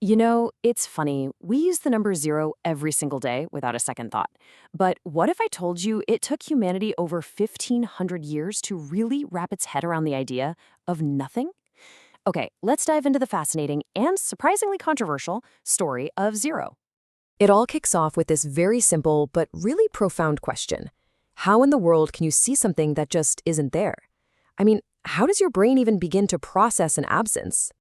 You know, it's funny. We use the number zero every single day without a second thought. But what if I told you it took humanity over 1,500 years to really wrap its head around the idea of nothing? Okay, let's dive into the fascinating and surprisingly controversial story of zero. It all kicks off with this very simple but really profound question. How in the world can you see something that just isn't there? I mean, how does your brain even begin to process an absence?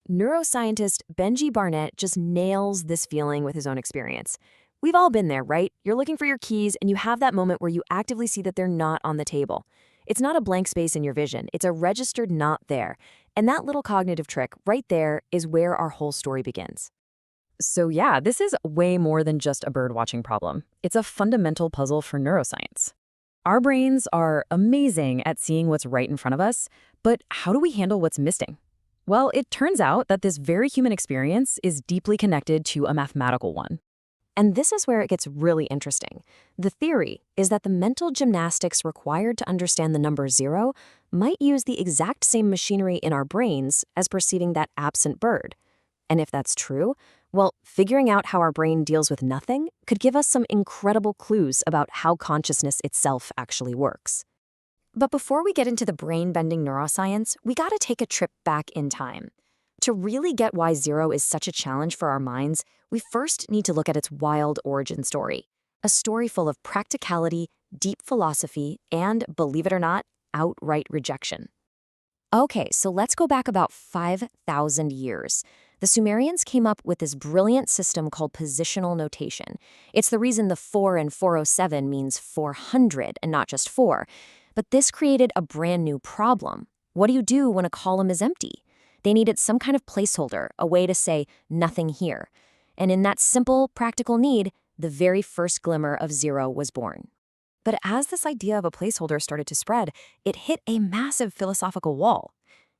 Neuroscientist Benji Barnett just nails this feeling with his own experience. We've all been there, right? You're looking for your keys and you have that moment where you actively see that they're not on the table. It's not a blank space in your vision, it's a registered not there. And that little cognitive trick right there is where our whole story begins. So yeah, this is way more than just a bird-watching problem. It's a fundamental puzzle for neuroscience. Our brains are amazing at seeing what's right in front of us, but how do we handle what's missing? Well, it turns out that this very human experience is deeply connected to a mathematical one. And this is where it gets really interesting. The theory is that the mental gymnastics required to understand the number zero might use the exact same machinery in our brains as perceiving that absent bird. And if that's true, well, figuring out how our brain deals with nothing could give us some incredible clues about how consciousness itself actually works. But before we get into the brain-bending neuroscience, we gotta take a trip back in time. To really get why zero is such a challenge for our minds, we first need to look at its wild origin story. A story full of practicality, deep philosophy, and, believe it or not, outright rejection. Okay, so let's go back about 5,000 years. The Sumerians came up with this brilliant system called positional notation. It's the reason the 4 in 407 means 400 and not just 4. But this created a brand new problem. What do you do when a column is empty? They needed some kind of placeholder, a way to say nothing here. And in that simple, practical need, the very first glimmer of zero was born. But as this idea of a placeholder started to spread, it hit a massive philosophical wall.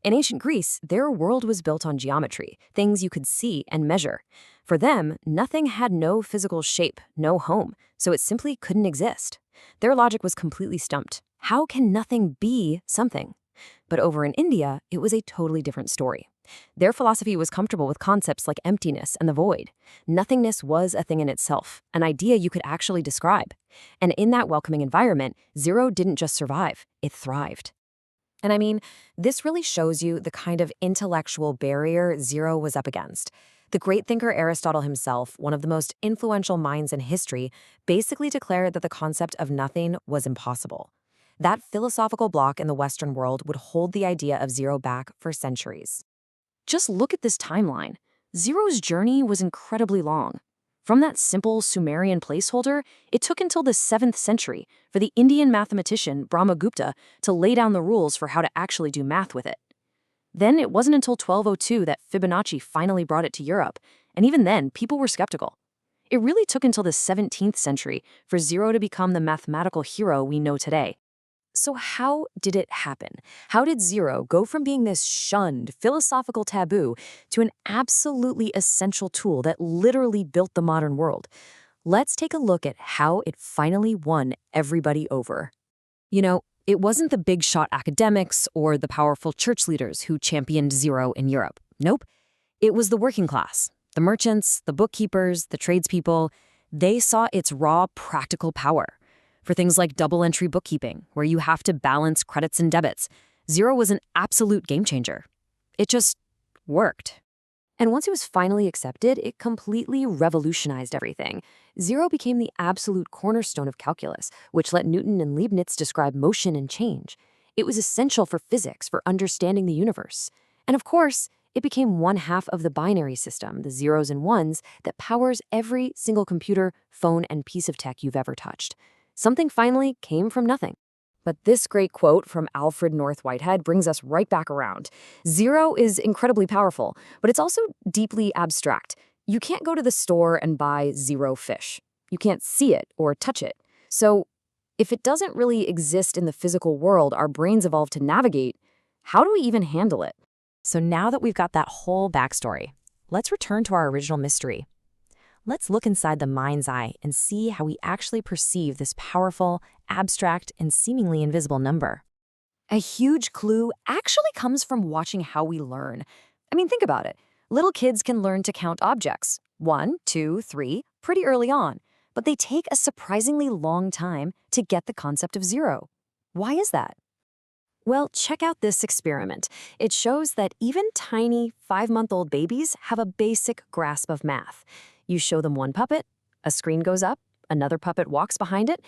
In ancient Greece, their world was built on geometry, things you could see and measure. For them, nothing had no physical shape, no home, so it simply couldn't exist. Their logic was completely stumped. How can nothing be something? But over in India, it was a totally different story. Their philosophy was comfortable with concepts like emptiness and the void. Nothingness was a thing in itself, an idea you could actually describe. And in that welcoming environment, zero didn't just survive, it thrived. And I mean, this really shows you the kind of intellectual barrier zero was up against. The great thinker Aristotle himself, one of the most influential minds in history, basically declared that the concept of nothing was impossible. That philosophical block in the Western world would hold the idea of zero back for centuries. Just look at this timeline. Zero's journey was incredibly long. From that simple Sumerian placeholder, it took until the 7th century for the Indian mathematician Brahmagupta to lay down the rules for how to actually do math with it. Then it wasn't until 1202 that Fibonacci finally brought it to Europe, and even then, people were skeptical. It really took until the 17th century for zero to become the mathematical hero we know today. So how did it happen? How did zero go from being this shunned philosophical taboo to an absolutely essential tool that literally built the modern world? Let's take a look at how it finally won everybody over. You know, it wasn't the big shot academics or the powerful church leaders who championed zero in Europe. Nope. It was the working class, the merchants, the bookkeepers, the tradespeople. They saw its raw practical power. For things like double-entry bookkeeping, where you have to balance credits and debits, zero was an absolute game changer. It just worked. And once it was finally accepted, it completely revolutionized everything. Zero became the absolute cornerstone of calculus, which let Newton and Leibniz describe motion and change. It was essential for physics, for understanding the universe. And of course, it became one half of the binary system, the zeros and ones, that powers every single computer, phone, and piece of tech you've ever touched. Something finally came from nothing. But this great quote from Alfred North Whitehead brings us right back around. Zero is incredibly powerful, but it's also deeply abstract. You can't go to the store and buy zero fish. You can't see it or touch it. So if it doesn't really exist in the physical world our brains evolved to navigate, how do we even handle it? So now that we've got that whole backstory, let's return to our original mystery. Let's look inside the mind's eye and see how we actually perceive this powerful, abstract, and seemingly invisible number. A huge clue actually comes from watching how we learn. I mean, think about it. Little kids can learn to count objects, 1, 2, 3, pretty early on, but they take a surprisingly long time to get the concept of zero. Why is that? Well, check out this experiment. It shows that even tiny 5-month-old babies have a basic grasp of math. You show them one puppet, a screen goes up, another puppet walks behind it,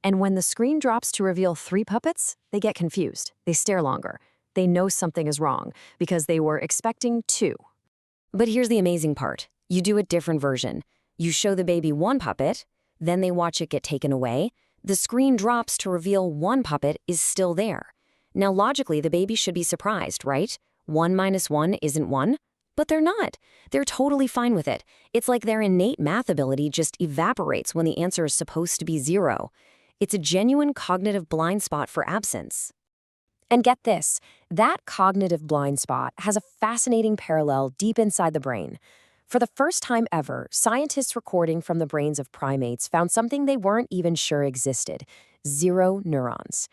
and when the screen drops to reveal 3 puppets, they get confused. They stare longer. They know something is wrong because they were expecting 2. But here's the amazing part. You do a different version. You show the baby one puppet, then they watch it get taken away. The screen drops to reveal 1 puppet is still there. Now, logically, the baby should be surprised, right? 1 minus 1 isn't 1. But they're not. They're totally fine with it. It's like their innate math ability just evaporates when the answer is supposed to be 0. It's a genuine cognitive blind spot for absence. And get this, that cognitive blind spot has a fascinating parallel deep inside the brain. For the first time ever, scientists recording from the brains of primates found something they weren't even sure existed: 0 neurons.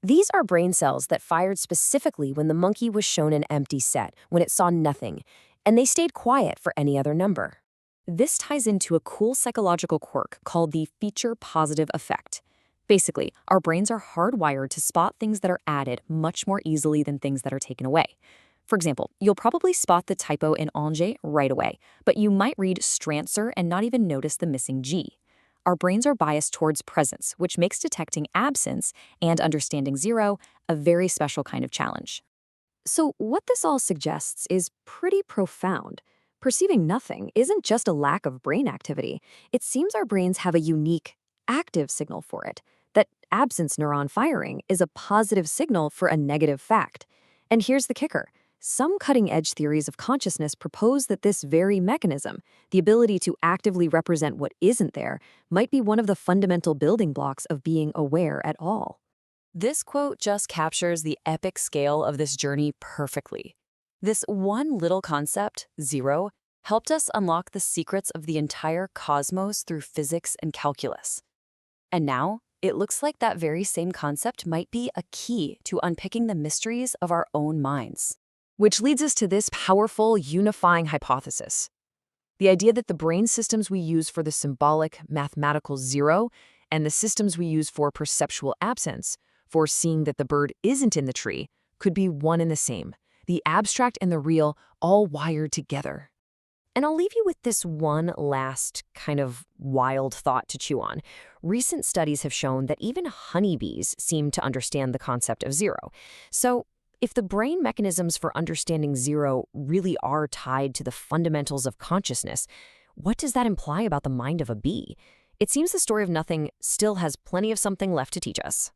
These are brain cells that fired specifically when the monkey was shown an empty set, when it saw nothing, and they stayed quiet for any other number. This ties into a cool psychological quirk called the feature-positive effect. Basically, our brains are hardwired to spot things that are added much more easily than things that are taken away. For example, you'll probably spot the typo in Angers right away, but you might read Strancer and not even notice the missing G. Our brains are biased towards presence, which makes detecting absence and understanding 0 a very special kind of challenge. So what this all suggests is pretty profound. Perceiving nothing isn't just a lack of brain activity. It seems our brains have a unique, active signal for it. That absence neuron firing is a positive signal for a negative fact. And here's the kicker. Some cutting-edge theories of consciousness propose that this very mechanism, the ability to actively represent what isn't there, might be one of the fundamental building blocks of being aware at all. This quote just captures the epic scale of this journey perfectly. This one little concept, 0, helped us unlock the secrets of the entire cosmos through physics and calculus. And now, it looks like that very same concept might be a key to unpicking the mysteries of our own minds. Which leads us to this powerful, unifying hypothesis. The idea that the brain systems we use for the symbolic, mathematical 0 and the systems we use for perceptual absence, for seeing that the bird isn't in the tree, could be one and the same, the abstract and the real all wired together. And I'll leave you with this one last kind of wild thought to chew on. Recent studies have shown that even honeybees seem to understand the concept of 0. So, if the brain mechanisms for understanding 0 really are tied to the fundamentals of consciousness, what does that imply about the mind of a bee? It seems the story of nothing still has plenty of something left to teach us.